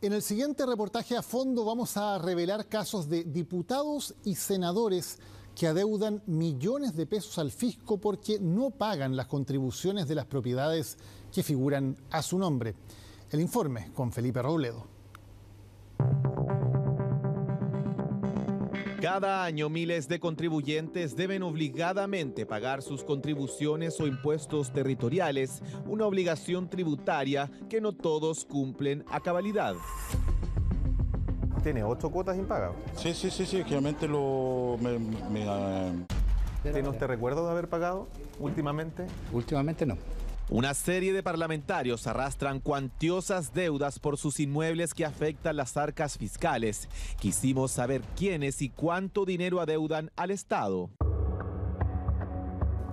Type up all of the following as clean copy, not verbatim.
En el siguiente reportaje a fondo vamos a revelar casos de diputados y senadores que adeudan millones de pesos al fisco porque no pagan las contribuciones de las propiedades que figuran a su nombre. El informe con Felipe Robledo. Cada año miles de contribuyentes deben obligadamente pagar sus contribuciones o impuestos territoriales, una obligación tributaria que no todos cumplen a cabalidad. ¿Tiene 8 cuotas impagadas? Sí, generalmente ¿Tiene usted recuerdo de haber pagado últimamente? Últimamente no. Una serie de parlamentarios arrastran cuantiosas deudas por sus inmuebles que afectan las arcas fiscales. Quisimos saber quiénes y cuánto dinero adeudan al Estado.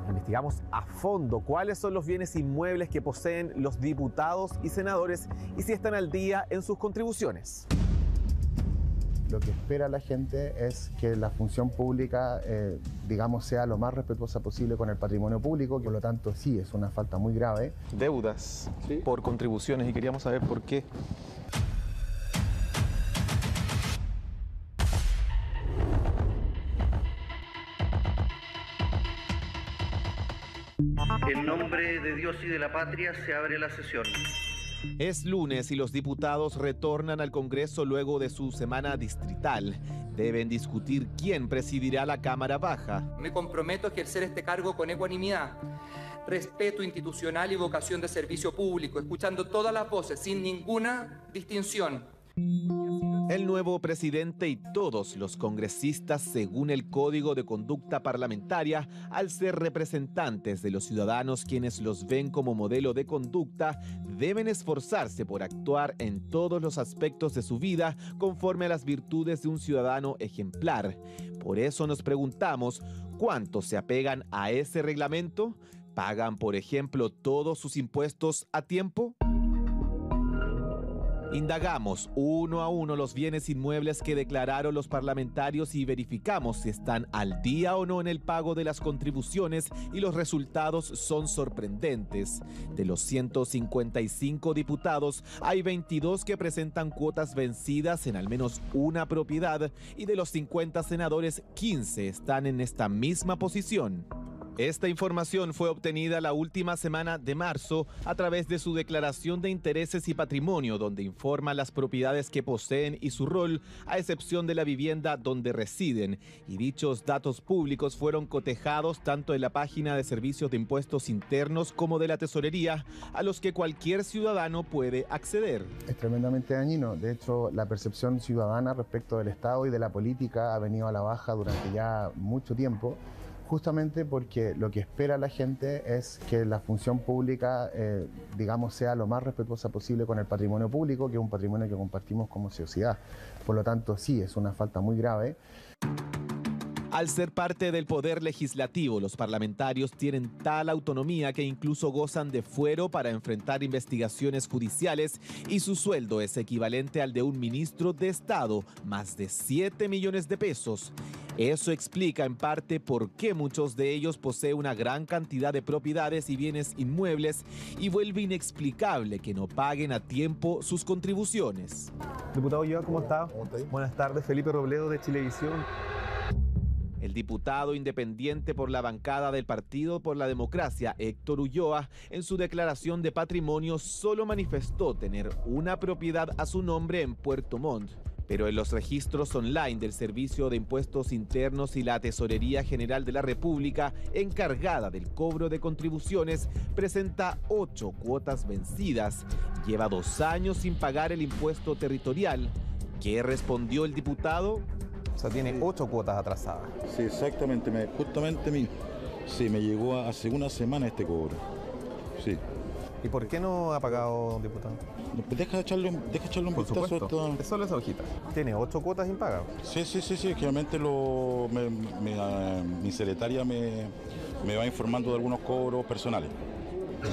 Investigamos a fondo cuáles son los bienes inmuebles que poseen los diputados y senadores y si están al día en sus contribuciones. Lo que espera la gente es que la función pública, sea lo más respetuosa posible con el patrimonio público, por lo tanto sí, es una falta muy grave. Deudas por contribuciones y queríamos saber por qué. En nombre de Dios y de la patria se abre la sesión. Es lunes y los diputados retornan al Congreso luego de su semana distrital. Deben discutir quién presidirá la Cámara Baja. Me comprometo a ejercer este cargo con ecuanimidad, respeto institucional y vocación de servicio público, escuchando todas las voces sin ninguna distinción. El nuevo presidente y todos los congresistas, según el Código de Conducta Parlamentaria, al ser representantes de los ciudadanos quienes los ven como modelo de conducta, deben esforzarse por actuar en todos los aspectos de su vida conforme a las virtudes de un ciudadano ejemplar. Por eso nos preguntamos, ¿cuántos se apegan a ese reglamento? ¿Pagan, por ejemplo, todos sus impuestos a tiempo? Indagamos uno a uno los bienes inmuebles que declararon los parlamentarios y verificamos si están al día o no en el pago de las contribuciones y los resultados son sorprendentes. De los 155 diputados, hay 22 que presentan cuotas vencidas en al menos una propiedad y de los 50 senadores, 15 están en esta misma posición. Esta información fue obtenida la última semana de marzo a través de su declaración de intereses y patrimonio, donde informa las propiedades que poseen y su rol, a excepción de la vivienda donde residen. Y dichos datos públicos fueron cotejados tanto en la página de Servicios de Impuestos Internos como de la Tesorería, a los que cualquier ciudadano puede acceder. Es tremendamente dañino. De hecho, la percepción ciudadana respecto del Estado y de la política ha venido a la baja durante ya mucho tiempo, justamente porque lo que espera la gente es que la función pública, sea lo más respetuosa posible con el patrimonio público, que es un patrimonio que compartimos como sociedad. Por lo tanto, sí, es una falta muy grave. Al ser parte del poder legislativo, los parlamentarios tienen tal autonomía que incluso gozan de fuero para enfrentar investigaciones judiciales y su sueldo es equivalente al de un ministro de Estado, más de 7 millones de pesos. Eso explica en parte por qué muchos de ellos poseen una gran cantidad de propiedades y bienes inmuebles y vuelve inexplicable que no paguen a tiempo sus contribuciones. Diputado Ulloa, ¿cómo está? Buenas tardes, Felipe Robledo de Chilevisión. El diputado independiente por la bancada del Partido por la Democracia, Héctor Ulloa, en su declaración de patrimonio solo manifestó tener una propiedad a su nombre en Puerto Montt. Pero en los registros online del Servicio de Impuestos Internos y la Tesorería General de la República, encargada del cobro de contribuciones, presenta 8 cuotas vencidas. Lleva 2 años sin pagar el impuesto territorial. ¿Qué respondió el diputado? O sea, tiene 8 cuotas atrasadas. Sí, exactamente. Me llegó hace una semana este cobro. Sí. ¿Y por qué no ha pagado, diputado? Deja echarle un vistazo a esto. Es solo esa hojita. ¿Tiene 8 cuotas impagadas? Sí. Generalmente mi secretaria me va informando de algunos cobros personales.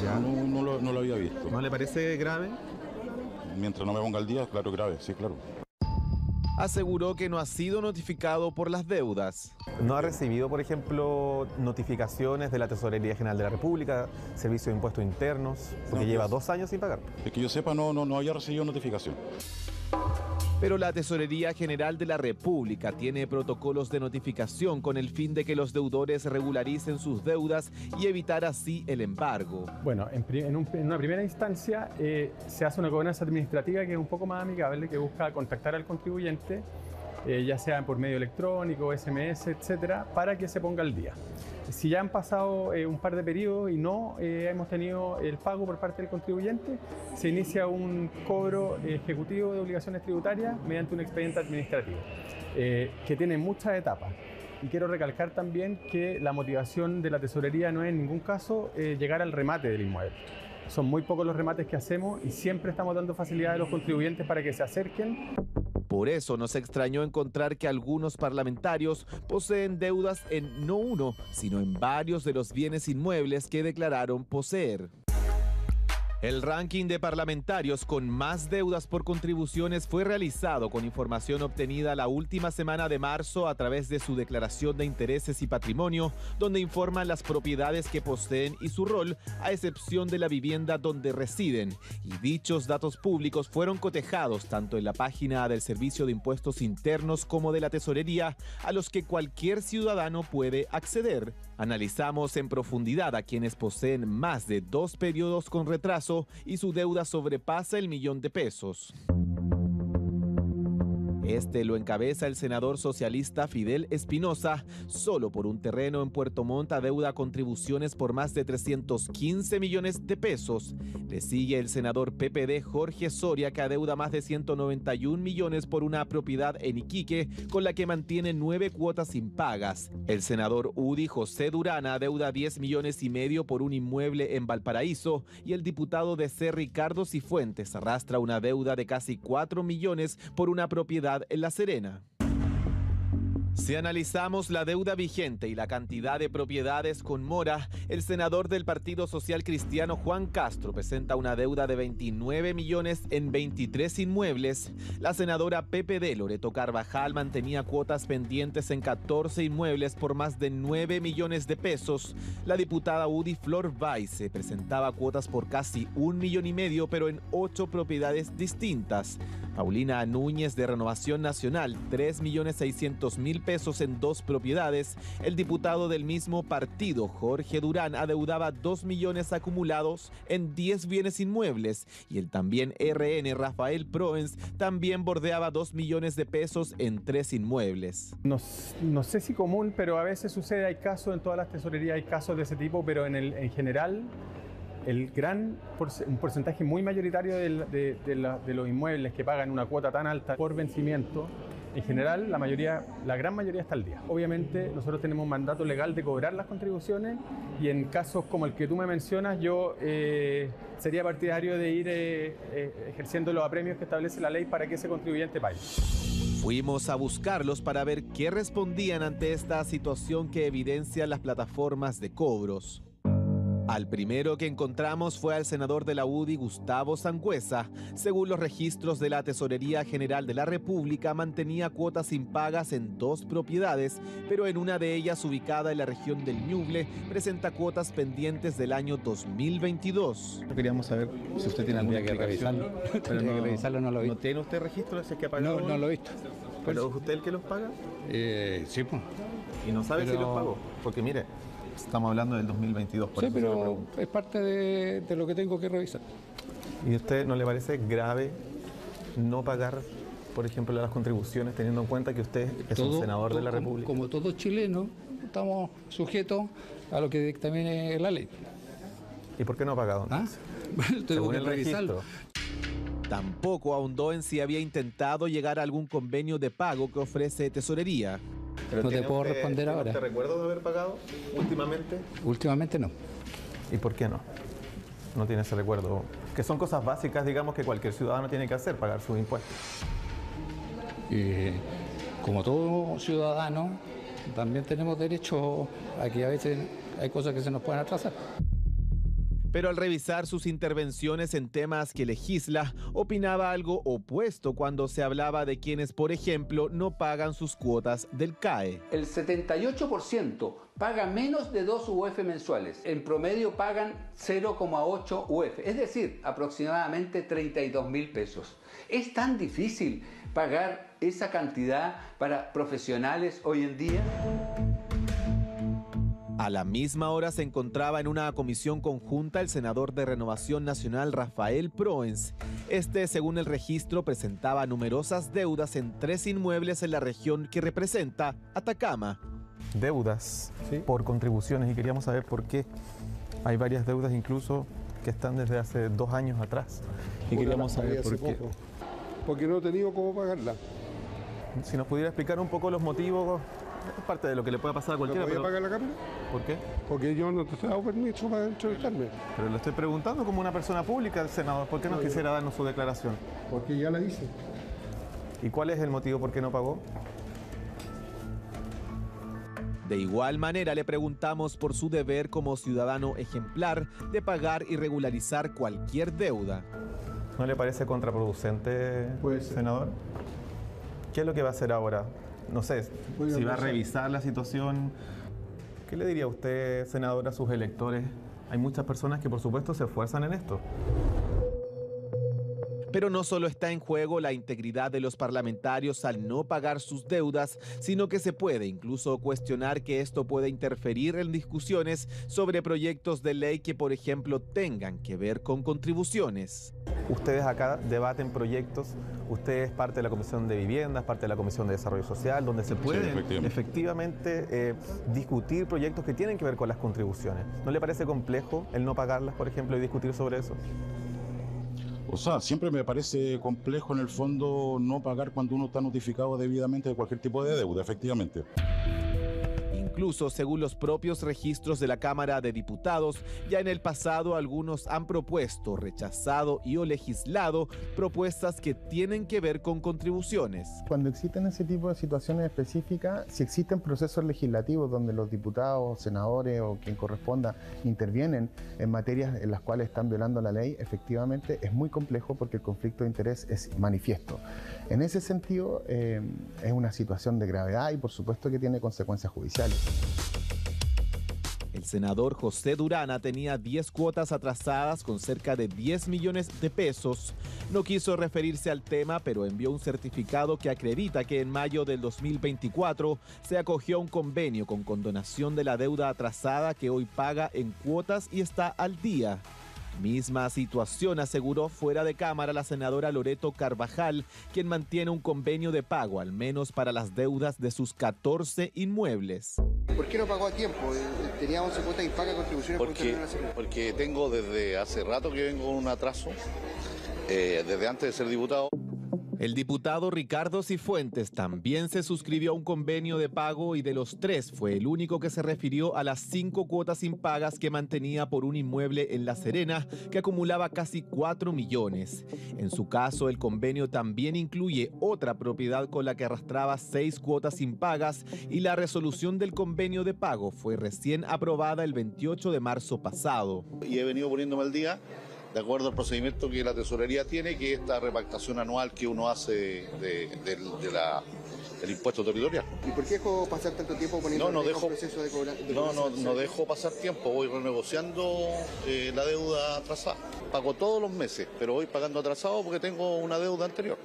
¿Ya? No lo había visto. ¿No le parece grave? Mientras no me ponga al día, claro, grave, sí, claro. Aseguró que no ha sido notificado por las deudas. ¿No ha recibido, por ejemplo, notificaciones de la Tesorería General de la República, Servicio de Impuestos Internos, porque lleva 2 años sin pagar? Es que yo sepa, no había recibido notificación. Pero la Tesorería General de la República tiene protocolos de notificación con el fin de que los deudores regularicen sus deudas y evitar así el embargo. Bueno, en una primera instancia se hace una gobernanza administrativa que es un poco más amigable, que busca contactar al contribuyente, ya sea por medio electrónico, SMS, etcétera, para que se ponga al día. Si ya han pasado un par de periodos y no hemos tenido el pago por parte del contribuyente, se inicia un cobro ejecutivo de obligaciones tributarias mediante un expediente administrativo, que tiene muchas etapas. Y quiero recalcar también que la motivación de la tesorería no es en ningún caso llegar al remate del inmueble. Son muy pocos los remates que hacemos y siempre estamos dando facilidad a los contribuyentes para que se acerquen. Por eso nos extrañó encontrar que algunos parlamentarios poseen deudas en no uno, sino en varios de los bienes inmuebles que declararon poseer. El ranking de parlamentarios con más deudas por contribuciones fue realizado con información obtenida la última semana de marzo a través de su declaración de intereses y patrimonio, donde informan las propiedades que poseen y su rol, a excepción de la vivienda donde residen. Y dichos datos públicos fueron cotejados tanto en la página del Servicio de Impuestos Internos como de la Tesorería, a los que cualquier ciudadano puede acceder. Analizamos en profundidad a quienes poseen más de 2 periodos con retraso y su deuda sobrepasa el $1.000.000. Este lo encabeza el senador socialista Fidel Espinosa. Solo por un terreno en Puerto Montt adeuda contribuciones por más de $315 millones. Le sigue el senador PPD Jorge Soria, que adeuda más de 191 millones por una propiedad en Iquique, con la que mantiene 9 cuotas impagas. El senador UDI José Durán adeuda 10 millones y medio por un inmueble en Valparaíso, y el diputado DC Ricardo Cifuentes arrastra una deuda de casi 4 millones por una propiedad en La Serena. Si analizamos la deuda vigente y la cantidad de propiedades con mora, el senador del Partido Social Cristiano Juan Castro presenta una deuda de 29 millones en 23 inmuebles. La senadora PPD Loreto Carvajal mantenía cuotas pendientes en 14 inmuebles por más de 9 millones de pesos. La diputada UDI Flor Baize presentaba cuotas por casi 1,5 millones, pero en 8 propiedades distintas. Paulina Núñez de Renovación Nacional, 3.600.000 pesos en 2 propiedades. El diputado del mismo partido, Jorge Durán, adeudaba 2 millones acumulados en 10 bienes inmuebles. Y el también RN Rafael Proens también bordeaba 2 millones de pesos en 3 inmuebles. No sé si común, pero a veces sucede, hay casos, en todas las tesorerías hay casos de ese tipo, pero en general un porcentaje muy mayoritario de los inmuebles que pagan una cuota tan alta por vencimiento, en general la gran mayoría está al día. Obviamente nosotros tenemos un mandato legal de cobrar las contribuciones, y en casos como el que tú me mencionas, yo sería partidario de ir ejerciendo los apremios que establece la ley para que ese contribuyente pague. Fuimos a buscarlos para ver qué respondían ante esta situación que evidencian las plataformas de cobros. Al primero que encontramos fue al senador de la UDI, Gustavo Sangüesa. Según los registros de la Tesorería General de la República, mantenía cuotas impagas en 2 propiedades, pero en una de ellas, ubicada en la región del Ñuble, presenta cuotas pendientes del año 2022. Queríamos saber si usted tiene alguna explicación. Pero no, que revisarlo, no lo he visto. ¿No tiene usted registro de que ha pagado? No lo he visto. ¿Pero es usted el que los paga? Sí, pues. ¿Y no sabe si los pagó? Porque mire, estamos hablando del 2022. Sí, pero es parte de lo que tengo que revisar. ¿Y a usted no le parece grave no pagar, por ejemplo, las contribuciones, teniendo en cuenta que usted es un senador de la República? Como todo chileno, estamos sujetos a lo que dictamine la ley. ¿Y por qué no ha pagado? Tengo que revisarlo. Tampoco ahondó en si había intentado llegar a algún convenio de pago que ofrece Tesorería. Pero no te puedo responder ahora. ¿Te recuerdo de haber pagado últimamente? Últimamente no. ¿Y por qué no? No tiene ese recuerdo. Que son cosas básicas, digamos, que cualquier ciudadano tiene que hacer, pagar sus impuestos. Como todo ciudadano, también tenemos derecho a que a veces hay cosas que se nos pueden atrasar. Pero al revisar sus intervenciones en temas que legisla, opinaba algo opuesto cuando se hablaba de quienes, por ejemplo, no pagan sus cuotas del CAE. El 78% paga menos de 2 UF mensuales. En promedio pagan 0,8 UF, es decir, aproximadamente 32.000 pesos. ¿Es tan difícil pagar esa cantidad para profesionales hoy en día? A la misma hora se encontraba en una comisión conjunta el senador de Renovación Nacional Rafael Proens. Este, según el registro, presentaba numerosas deudas en 3 inmuebles en la región que representa Atacama. Deudas por contribuciones, y queríamos saber por qué. Hay varias deudas incluso que están desde hace 2 años atrás. Y queríamos saber por qué. Porque no he tenido cómo pagarla. Si nos pudiera explicar un poco los motivos. Es parte de lo que le pueda pasar a cualquiera. ¿No podía pagar la cámara? ¿Por qué? Porque yo no te he dado permiso para entrevistarme. Pero le estoy preguntando como una persona pública, senador. ¿Por qué no quisiera darnos su declaración? Porque ya la hice. ¿Y cuál es el motivo por qué no pagó? De igual manera le preguntamos por su deber como ciudadano ejemplar de pagar y regularizar cualquier deuda. ¿No le parece contraproducente, senador? ¿Qué es lo que va a hacer ahora? No sé, si va a revisar la situación. ¿Qué le diría usted, senador, a sus electores? Hay muchas personas que por supuesto se esfuerzan en esto. Pero no solo está en juego la integridad de los parlamentarios al no pagar sus deudas, sino que se puede incluso cuestionar que esto puede interferir en discusiones sobre proyectos de ley que, por ejemplo, tengan que ver con contribuciones. Ustedes acá debaten proyectos, usted es parte de la Comisión de Viviendas, parte de la Comisión de Desarrollo Social, donde se puede efectivamente discutir proyectos que tienen que ver con las contribuciones. ¿No le parece complejo el no pagarlas, por ejemplo, y discutir sobre eso? O sea, siempre me parece complejo en el fondo no pagar cuando uno está notificado debidamente de cualquier tipo de deuda, efectivamente. Incluso, según los propios registros de la Cámara de Diputados, ya en el pasado algunos han propuesto, rechazado y o legislado propuestas que tienen que ver con contribuciones. Cuando existen ese tipo de situaciones específicas, si existen procesos legislativos donde los diputados, senadores o quien corresponda intervienen en materias en las cuales están violando la ley, efectivamente es muy complejo porque el conflicto de interés es manifiesto. En ese sentido, es una situación de gravedad y por supuesto que tiene consecuencias judiciales. El senador José Durana tenía 10 cuotas atrasadas con cerca de 10 millones de pesos. No quiso referirse al tema, pero envió un certificado que acredita que en mayo del 2024 se acogió a un convenio con condonación de la deuda atrasada que hoy paga en cuotas y está al día. Misma situación aseguró fuera de cámara la senadora Loreto Carvajal, quien mantiene un convenio de pago, al menos para las deudas de sus 14 inmuebles. ¿Por qué no pagó a tiempo? Tenía 11 cuotas y paga contribuciones porque tengo desde hace rato que vengo con un atraso, desde antes de ser diputado. El diputado Ricardo Cifuentes también se suscribió a un convenio de pago y de los 3 fue el único que se refirió a las 5 cuotas impagas que mantenía por un inmueble en La Serena que acumulaba casi 4 millones. En su caso, el convenio también incluye otra propiedad con la que arrastraba 6 cuotas impagas y la resolución del convenio de pago fue recién aprobada el 28 de marzo pasado. Y he venido poniéndome al día de acuerdo al procedimiento que la tesorería tiene, que es esta repactación anual que uno hace del impuesto territorial. ¿Y por qué dejó pasar tanto tiempo poniendo un proceso de cobranza? No dejo pasar tiempo, voy renegociando la deuda atrasada. Pago todos los meses, pero voy pagando atrasado porque tengo una deuda anterior.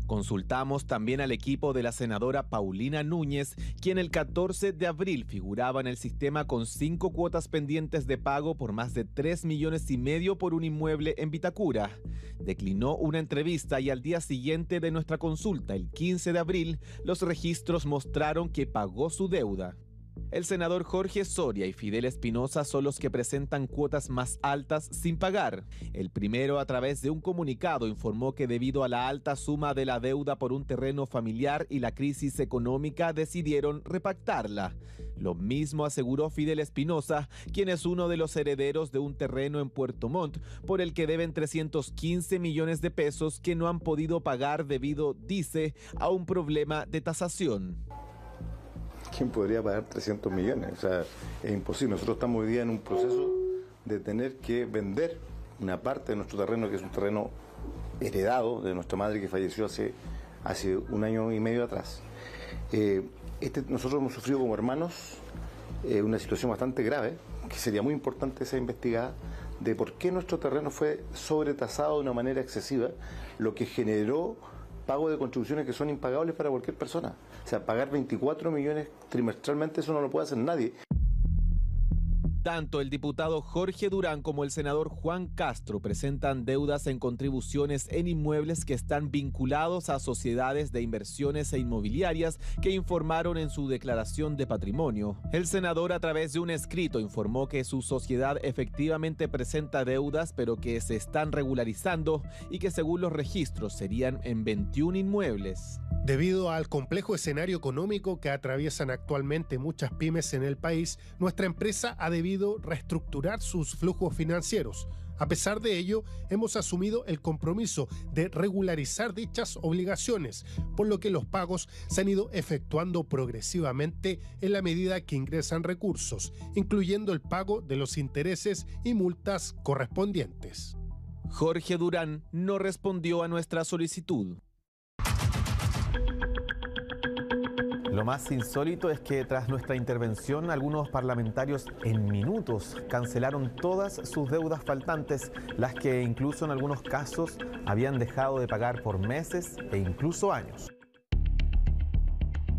Consultamos también al equipo de la senadora Paulina Núñez, quien el 14 de abril figuraba en el sistema con 5 cuotas pendientes de pago por más de 3,5 millones por un inmueble en Vitacura. Declinó una entrevista y al día siguiente de nuestra consulta, el 15 de abril, los registros mostraron que pagó su deuda. El senador Jorge Soria y Fidel Espinosa son los que presentan cuotas más altas sin pagar. El primero, a través de un comunicado, informó que debido a la alta suma de la deuda por un terreno familiar y la crisis económica, decidieron repactarla. Lo mismo aseguró Fidel Espinosa, quien es uno de los herederos de un terreno en Puerto Montt, por el que deben 315 millones de pesos que no han podido pagar debido, dice, a un problema de tasación. ¿Quién podría pagar 300 millones? O sea, es imposible. Nosotros estamos hoy día en un proceso de tener que vender una parte de nuestro terreno, que es un terreno heredado de nuestra madre que falleció hace 1 año y medio atrás. Nosotros hemos sufrido como hermanos una situación bastante grave, que sería muy importante ser investigada, de por qué nuestro terreno fue sobretasado de una manera excesiva, lo que generó pago de contribuciones que son impagables para cualquier persona. O sea, pagar 24 millones trimestralmente, eso no lo puede hacer nadie. Tanto el diputado Jorge Durán como el senador Juan Castro presentan deudas en contribuciones en inmuebles que están vinculados a sociedades de inversiones e inmobiliarias que informaron en su declaración de patrimonio. El senador, a través de un escrito, informó que su sociedad efectivamente presenta deudas, pero que se están regularizando y que según los registros serían en 21 inmuebles. Debido al complejo escenario económico que atraviesan actualmente muchas pymes en el país, nuestra empresa ha debido reestructurar sus flujos financieros. A pesar de ello, hemos asumido el compromiso de regularizar dichas obligaciones, por lo que los pagos se han ido efectuando progresivamente en la medida que ingresan recursos, incluyendo el pago de los intereses y multas correspondientes. Jorge Durán no respondió a nuestra solicitud. Lo más insólito es que tras nuestra intervención, algunos parlamentarios en minutos cancelaron todas sus deudas faltantes, las que incluso en algunos casos habían dejado de pagar por meses e incluso años.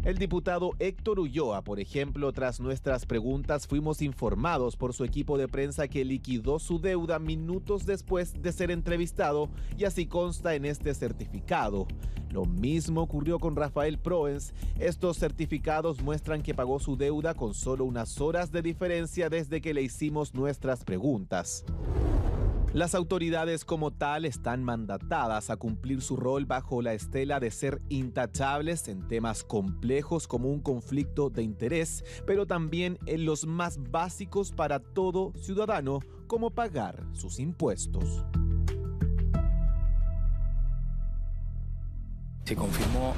El diputado Héctor Ulloa, por ejemplo, tras nuestras preguntas fuimos informados por su equipo de prensa que liquidó su deuda minutos después de ser entrevistado y así consta en este certificado. Lo mismo ocurrió con Rafael Proens. Estos certificados muestran que pagó su deuda con solo unas horas de diferencia desde que le hicimos nuestras preguntas. Las autoridades como tal están mandatadas a cumplir su rol bajo la estela de ser intachables en temas complejos como un conflicto de interés, pero también en los más básicos para todo ciudadano, como pagar sus impuestos. Se confirmó